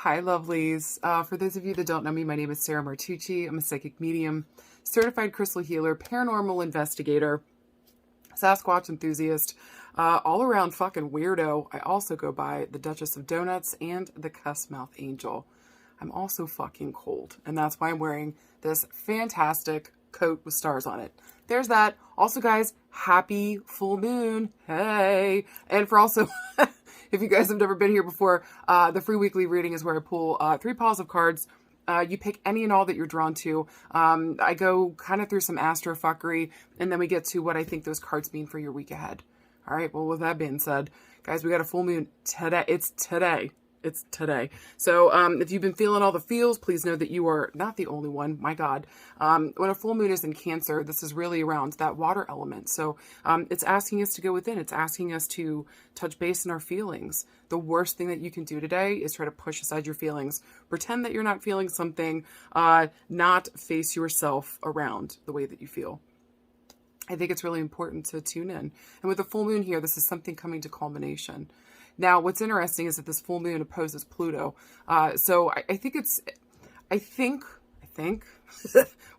Hi, lovelies. For those of you that don't know me, my name is Sarah Martucci. I'm a psychic medium, certified crystal healer, paranormal investigator, Sasquatch enthusiast, all around fucking weirdo. I also go by the Duchess of Donuts and the Cuss Mouth Angel. I'm also fucking cold, and that's why I'm wearing this fantastic coat with stars on it. There's that. Also, guys, happy full moon. Hey. And for also, if you guys have never been here before, the free weekly reading is where I pull 3 piles of cards. You pick any and all that you're drawn to. I go kind of through some astrofuckery, and then we get to what I think those cards mean for your week ahead. All right, well, with that being said, guys, we got a full moon today. It's today. So if you've been feeling all the feels, please know that you are not the only one. My God. When a full moon is in Cancer, this is really around that water element. So it's asking us to go within. It's asking us to touch base in our feelings. The worst thing that you can do today is try to push aside your feelings. Pretend that you're not feeling something, not face yourself around the way that you feel. I think it's really important to tune in. And with the full moon here, this is something coming to culmination. Now, what's interesting is that this full moon opposes Pluto. So I think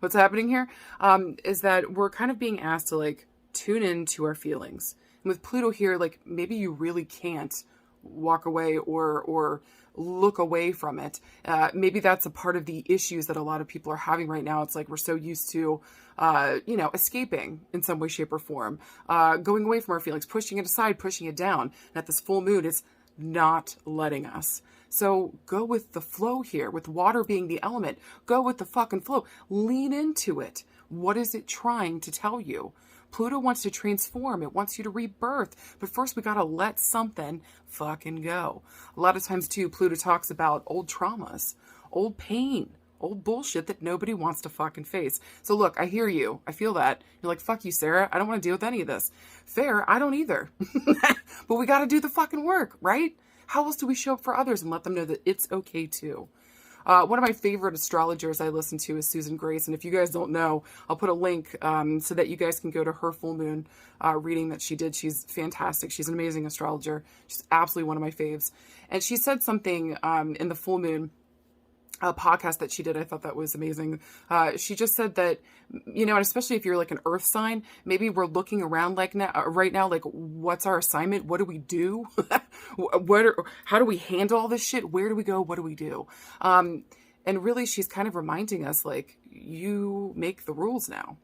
what's happening here is that we're kind of being asked to like tune in to our feelings. And with Pluto here, like maybe you really can't walk away or look away from it. Maybe that's a part of the issues that a lot of people are having right now. It's like we're so used to, escaping in some way, shape, or form, going away from our feelings, pushing it aside, pushing it down. And at this full moon, it's not letting us. So go with the flow here, with water being the element. Go with the fucking flow. Lean into it. What is it trying to tell you? Pluto wants to transform. It wants you to rebirth. But first, we got to let something fucking go. A lot of times, too, Pluto talks about old traumas, old pain, old bullshit that nobody wants to fucking face. So look, I hear you. I feel that. You're like, fuck you, Sarah. I don't want to deal with any of this. Fair. I don't either. But we got to do the fucking work, right? How else do we show up for others and let them know that it's okay, too? One of my favorite astrologers I listen to is Susan Grace. And if you guys don't know, I'll put a link so that you guys can go to her full moon reading that she did. She's fantastic. She's an amazing astrologer. She's absolutely one of my faves. And she said something in the full moon podcast that she did. I thought that was amazing. She just said that, and especially if you're like an earth sign, maybe we're looking around like right now, like what's our assignment? What do we do? How do we handle all this shit? Where do we go? What do we do? And really she's kind of reminding us like, you make the rules now.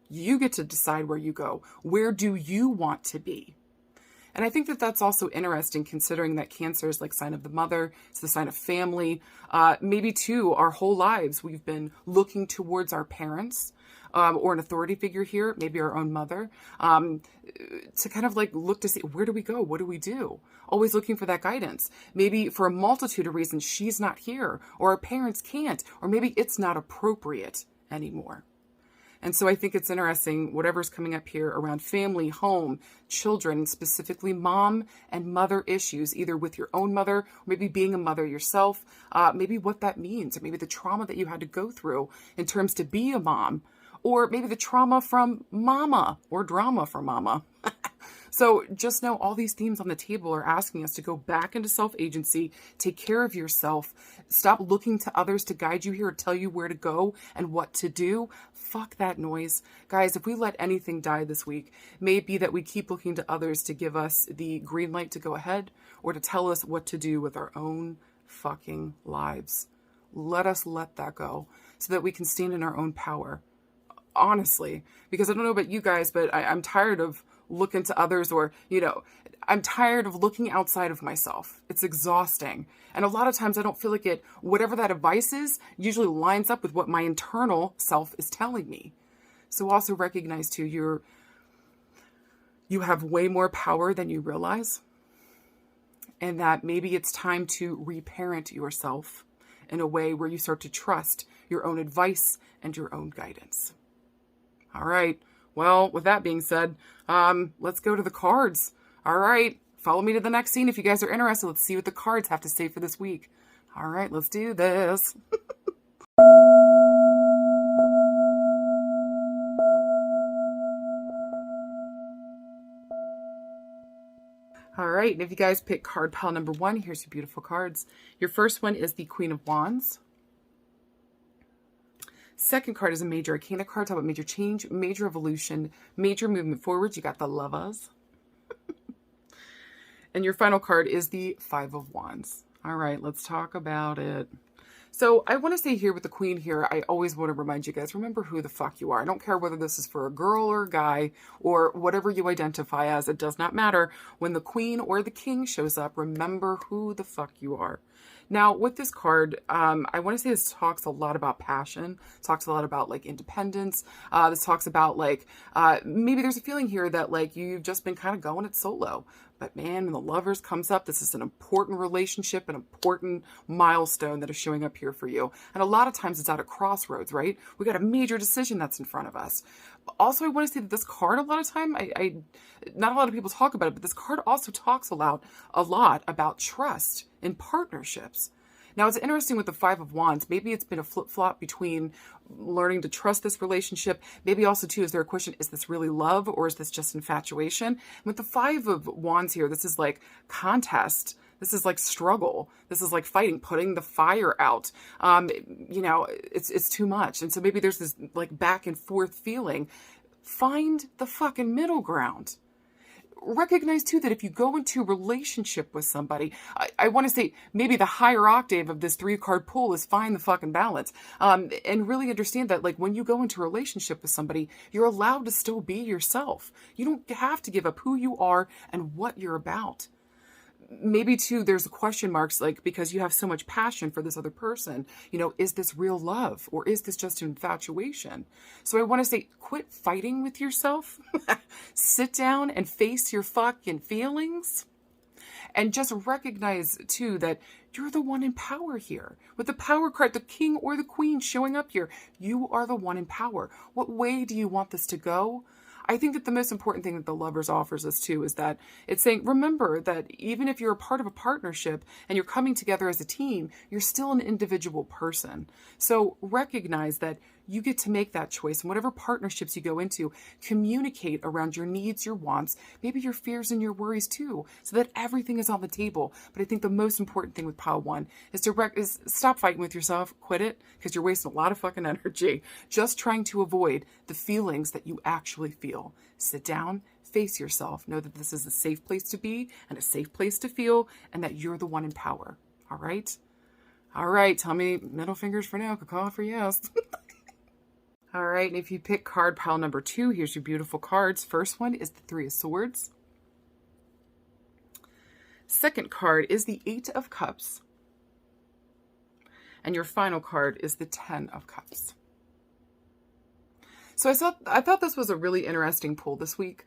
You get to decide where you go. Where do you want to be? And I think that that's also interesting considering that Cancer is like sign of the mother. It's the sign of family. Maybe too, our whole lives, we've been looking towards our parents or an authority figure here, maybe our own mother, to kind of like look to see where do we go? What do we do? Always looking for that guidance. Maybe for a multitude of reasons, she's not here or our parents can't, or maybe it's not appropriate anymore. And so I think it's interesting, whatever's coming up here around family, home, children, specifically mom and mother issues, either with your own mother, or maybe being a mother yourself, maybe what that means, or maybe the trauma that you had to go through in terms to be a mom, or maybe the trauma from mama or drama from mama. So just know all these themes on the table are asking us to go back into self-agency, take care of yourself, stop looking to others to guide you here or tell you where to go and what to do. Fuck that noise. Guys, if we let anything die this week, may it be that we keep looking to others to give us the green light to go ahead or to tell us what to do with our own fucking lives. Let us let that go so that we can stand in our own power. Honestly, because I don't know about you guys, but I'm tired of looking to others or, I'm tired of looking outside of myself. It's exhausting. And a lot of times I don't feel like it, whatever that advice is, usually lines up with what my internal self is telling me. So also recognize too, you have way more power than you realize. And that maybe it's time to reparent yourself in a way where you start to trust your own advice and your own guidance. All right. Well, with that being said, let's go to the cards. All right. Follow me to the next scene if you guys are interested. Let's see what the cards have to say for this week. All right, let's do this. All right. right. And if you guys pick card pile number 1, here's your beautiful cards. Your first one is the Queen of Wands. Second card is a major arcana card. Talk about major change, major evolution, major movement forward. You got the Lovelies. And your final card is the Five of Wands. All right, let's talk about it. So I want to say here with the Queen here, I always want to remind you guys, remember who the fuck you are. I don't care whether this is for a girl or a guy or whatever you identify as. It does not matter. When the Queen or the King shows up, remember who the fuck you are. Now, with this card, I want to say this talks a lot about passion. It talks a lot about, like, independence. This talks about, like, maybe there's a feeling here that, like, you've just been kind of going it solo. But, man, when the Lovers comes up, this is an important relationship, an important milestone that is showing up here for you. And a lot of times it's at a crossroads, right? We got a major decision that's in front of us. Also, I want to say that this card, a lot of time, not a lot of people talk about it, but this card also talks a lot about trust in partnerships. Now, it's interesting with the Five of Wands. Maybe it's been a flip-flop between learning to trust this relationship. Maybe also, too, is there a question, is this really love or is this just infatuation? And with the Five of Wands here, this is like contest. This is like struggle. This is like fighting, putting the fire out. You know, it's too much. And so maybe there's this like back and forth feeling. Find the fucking middle ground. Recognize too that if you go into a relationship with somebody, I want to say maybe the higher octave of this 3-card pool is find the fucking balance. And really understand that, like, when you go into a relationship with somebody, you're allowed to still be yourself. You don't have to give up who you are and what you're about. Maybe too, there's question marks, like, because you have so much passion for this other person, you know, is this real love or is this just infatuation? So I want to say, quit fighting with yourself. Sit down and face your fucking feelings. And just recognize too that you're the one in power here. With the power card, the King or the Queen showing up here, you are the one in power. What way do you want this to go? I think that the most important thing that the Lovers offers us too is that it's saying, remember that even if you're a part of a partnership and you're coming together as a team, you're still an individual person. So recognize that you get to make that choice. And whatever partnerships you go into, communicate around your needs, your wants, maybe your fears and your worries too, so that everything is on the table. But I think the most important thing with pile 1 is stop fighting with yourself, quit it, because you're wasting a lot of fucking energy just trying to avoid the feelings that you actually feel. Sit down, face yourself, know that this is a safe place to be and a safe place to feel, and that you're the one in power. All right? All right, tell me middle fingers for no, call for yes. All right, and if you pick card pile number 2, here's your beautiful cards. First one is the Three of Swords. Second card is the Eight of Cups. And your final card is the Ten of Cups. So I thought this was a really interesting pull this week.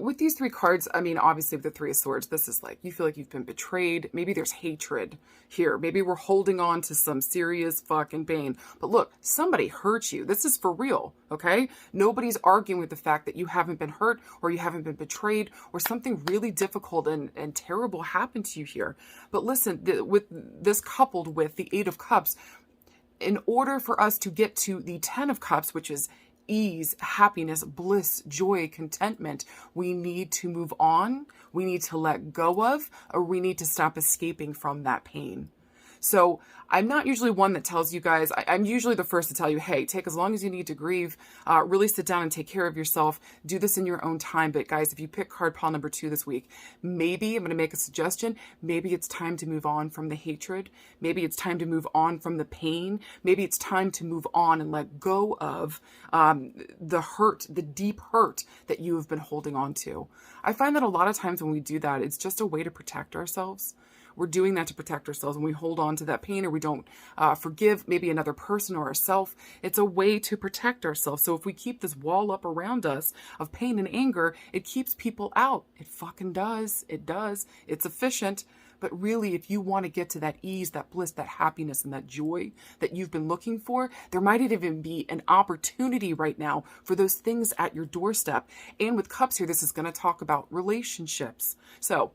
With these 3 cards, I mean, obviously with the Three of Swords, this is like, you feel like you've been betrayed. Maybe there's hatred here. Maybe we're holding on to some serious fucking pain. But look, somebody hurt you. This is for real, okay? Nobody's arguing with the fact that you haven't been hurt or you haven't been betrayed or something really difficult and terrible happened to you here. But listen, with this coupled with the Eight of Cups, in order for us to get to the Ten of Cups, which is ease, happiness, bliss, joy, contentment, we need to move on, we need to let go of, or we need to stop escaping from that pain. So I'm not usually one that tells you guys, I'm usually the first to tell you, hey, take as long as you need to grieve, really sit down and take care of yourself, do this in your own time. But guys, if you pick card pile number 2 this week, maybe I'm going to make a suggestion. Maybe it's time to move on from the hatred. Maybe it's time to move on from the pain. Maybe it's time to move on and let go of the hurt, the deep hurt that you have been holding on to. I find that a lot of times when we do that, it's just a way to protect ourselves. We're doing that to protect ourselves when we hold on to that pain or we don't forgive maybe another person or ourselves. It's a way to protect ourselves. So if we keep this wall up around us of pain and anger, it keeps people out. It fucking does. It does. It's efficient. But really, if you want to get to that ease, that bliss, that happiness, and that joy that you've been looking for, there might even be an opportunity right now for those things at your doorstep. And with cups here, this is going to talk about relationships. So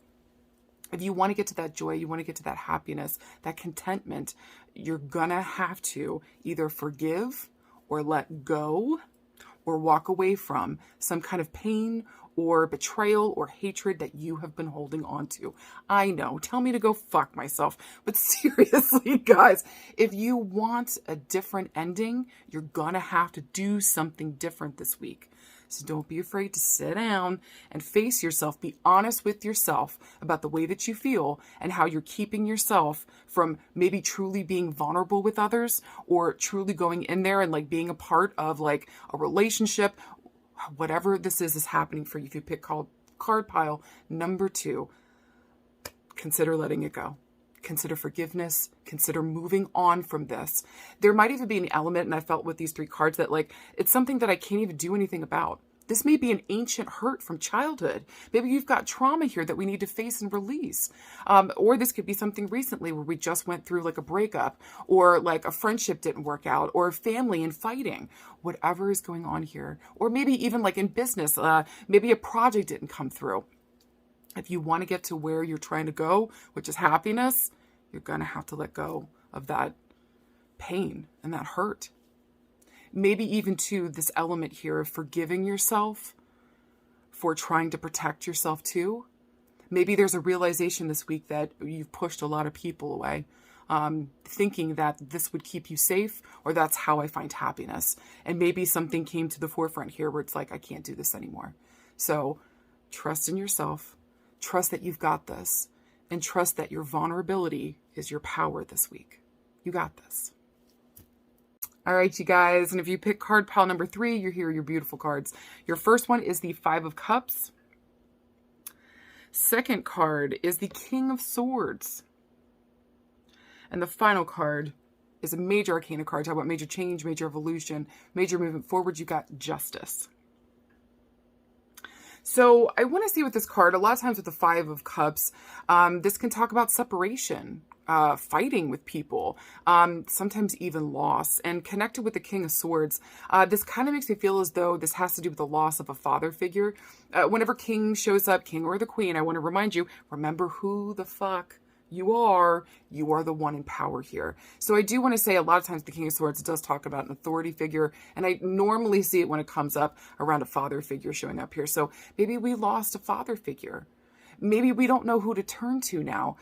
if you want to get to that joy, you want to get to that happiness, that contentment, you're going to have to either forgive or let go or walk away from some kind of pain or betrayal or hatred that you have been holding on to. I know, tell me to go fuck myself. But seriously, guys, if you want a different ending, you're gonna have to do something different this week. So don't be afraid to sit down and face yourself. Be honest with yourself about the way that you feel and how you're keeping yourself from maybe truly being vulnerable with others, or truly going in there and like being a part of like a relationship. Whatever this is happening for you. If you pick card pile number 2, consider letting it go. Consider forgiveness. Consider moving on from this. There might even be an element, and I felt with these 3 cards, that like it's something that I can't even do anything about. This may be an ancient hurt from childhood. Maybe you've got trauma here that we need to face and release. Or this could be something recently where we just went through like a breakup, or like a friendship didn't work out, or family and fighting. Whatever is going on here. Or maybe even like in business, maybe a project didn't come through. If you want to get to where you're trying to go, which is happiness, you're going to have to let go of that pain and that hurt. Maybe even to this element here of forgiving yourself for trying to protect yourself too. Maybe there's a realization this week that you've pushed a lot of people away, thinking that this would keep you safe, or that's how I find happiness. And maybe something came to the forefront here where it's like, I can't do this anymore. So trust in yourself. Trust that you've got this, and trust that your vulnerability is your power this week. You got this. All right, you guys. And if you pick card pile number 3, you're here, your beautiful cards. Your first one is the 5 of Cups. Second card is the King of Swords. And the final card is a major arcana card. Talk about major change, major evolution, major movement forward. You got Justice. So I want to see with this card, a lot of times with the 5 of Cups, this can talk about separation, fighting with people, sometimes even loss. And connected with the King of Swords, this kind of makes me feel as though this has to do with the loss of a father figure. Whenever King shows up, King or the Queen, I want to remind you, remember who the fuck you are the one in power here. So I do want to say a lot of times the King of Swords does talk about an authority figure, and I normally see it when it comes up around a father figure showing up here. So maybe we lost a father figure. Maybe we don't know who to turn to now.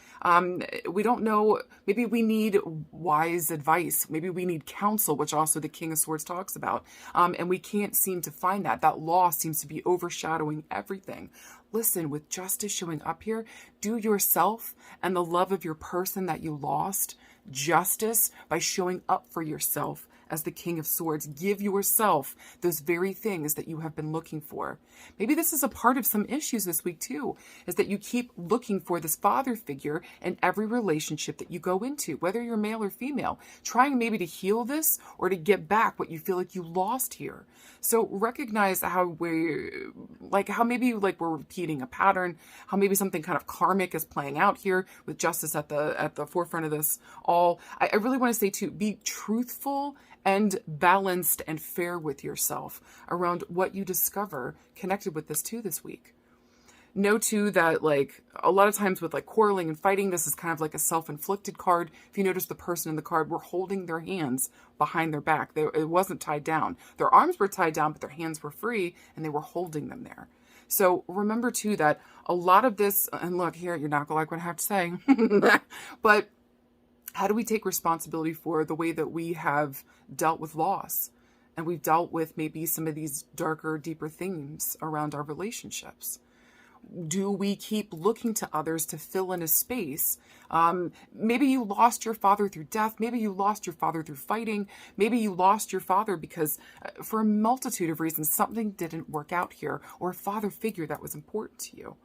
We don't know. Maybe we need wise advice. Maybe we need counsel, which also the King of Swords talks about. And we can't seem to find that. That loss seems to be overshadowing everything. Listen, with Justice showing up here, do yourself and the love of your person that you lost justice by showing up for yourself as the King of Swords. Give yourself those very things that you have been looking for. Maybe this is a part of some issues this week too, is that you keep looking for this father figure in every relationship that you go into, whether you're male or female, trying maybe to heal this or to get back what you feel like you lost here. So recognize how we're repeating a pattern, how maybe something kind of karmic is playing out here with Justice at the forefront of this all. I really want to say too, be truthful and balanced and fair with yourself around what you discover connected with this too this week. Know too that like a lot of times with like quarreling and fighting, this is kind of like a self-inflicted card. If you notice the person in the card were holding their hands behind their back. It wasn't tied down. Their arms were tied down, but their hands were free and they were holding them there. So remember too that a lot of this, and look here, you're not gonna like what I have to say, but how do we take responsibility for the way that we have dealt with loss? And we've dealt with maybe some of these darker, deeper themes around our relationships. Do we keep looking to others to fill in a space? Maybe you lost your father through death. Maybe you lost your father through fighting. Maybe you lost your father because for a multitude of reasons, something didn't work out here, or a father figure that was important to you.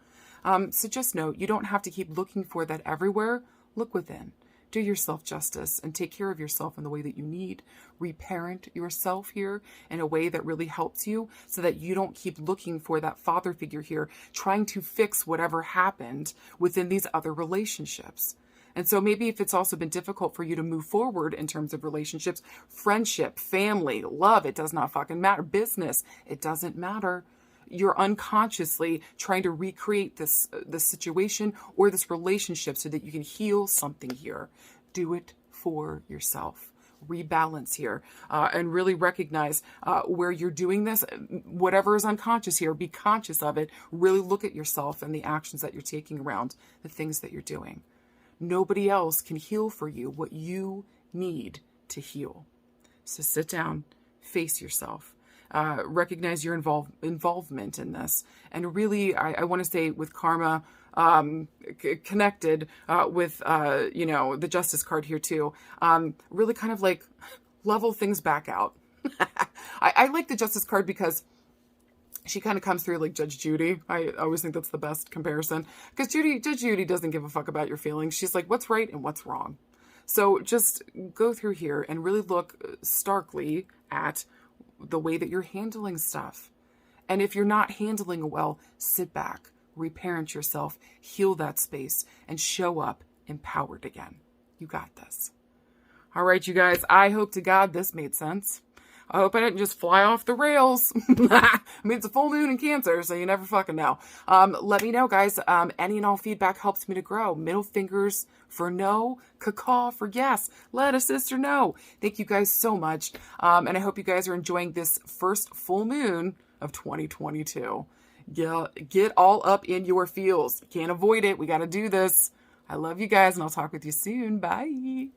So just know, you don't have to keep looking for that everywhere. Look within. Do yourself justice and take care of yourself in the way that you need. Reparent yourself here in a way that really helps you so that you don't keep looking for that father figure here, trying to fix whatever happened within these other relationships. And so maybe if it's also been difficult for you to move forward in terms of relationships, friendship, family, love, it does not fucking matter. Business, it doesn't matter. You're unconsciously trying to recreate this situation or this relationship so that you can heal something here. Do it for yourself. rebalance here, and really recognize where you're doing this. Whatever is unconscious here, be conscious of it. Really look at yourself and the actions that you're taking around the things that you're doing. Nobody else can heal for you what you need to heal. So sit down, face yourself, recognize your involvement in this. And really, I want to say with karma, connected with, the justice card here too, really kind of like level things back out. I like the justice card because she kind of comes through like Judge Judy. I always think that's the best comparison, because Judge Judy doesn't give a fuck about your feelings. She's like, what's right and what's wrong. So just go through here and really look starkly at the way that you're handling stuff. And if you're not handling it well, sit back, reparent yourself, heal that space, and show up empowered again. You got this. All right, you guys, I hope to God this made sense. I hope I didn't just fly off the rails. I mean, it's a full moon in Cancer, so you never fucking know. Let me know, guys. Any and all feedback helps me to grow. Middle fingers for no, caw for yes. Let a sister know. Thank you guys so much. And I hope you guys are enjoying this first full moon of 2022. Yeah, get all up in your feels. Can't avoid it. We got to do this. I love you guys, and I'll talk with you soon. Bye.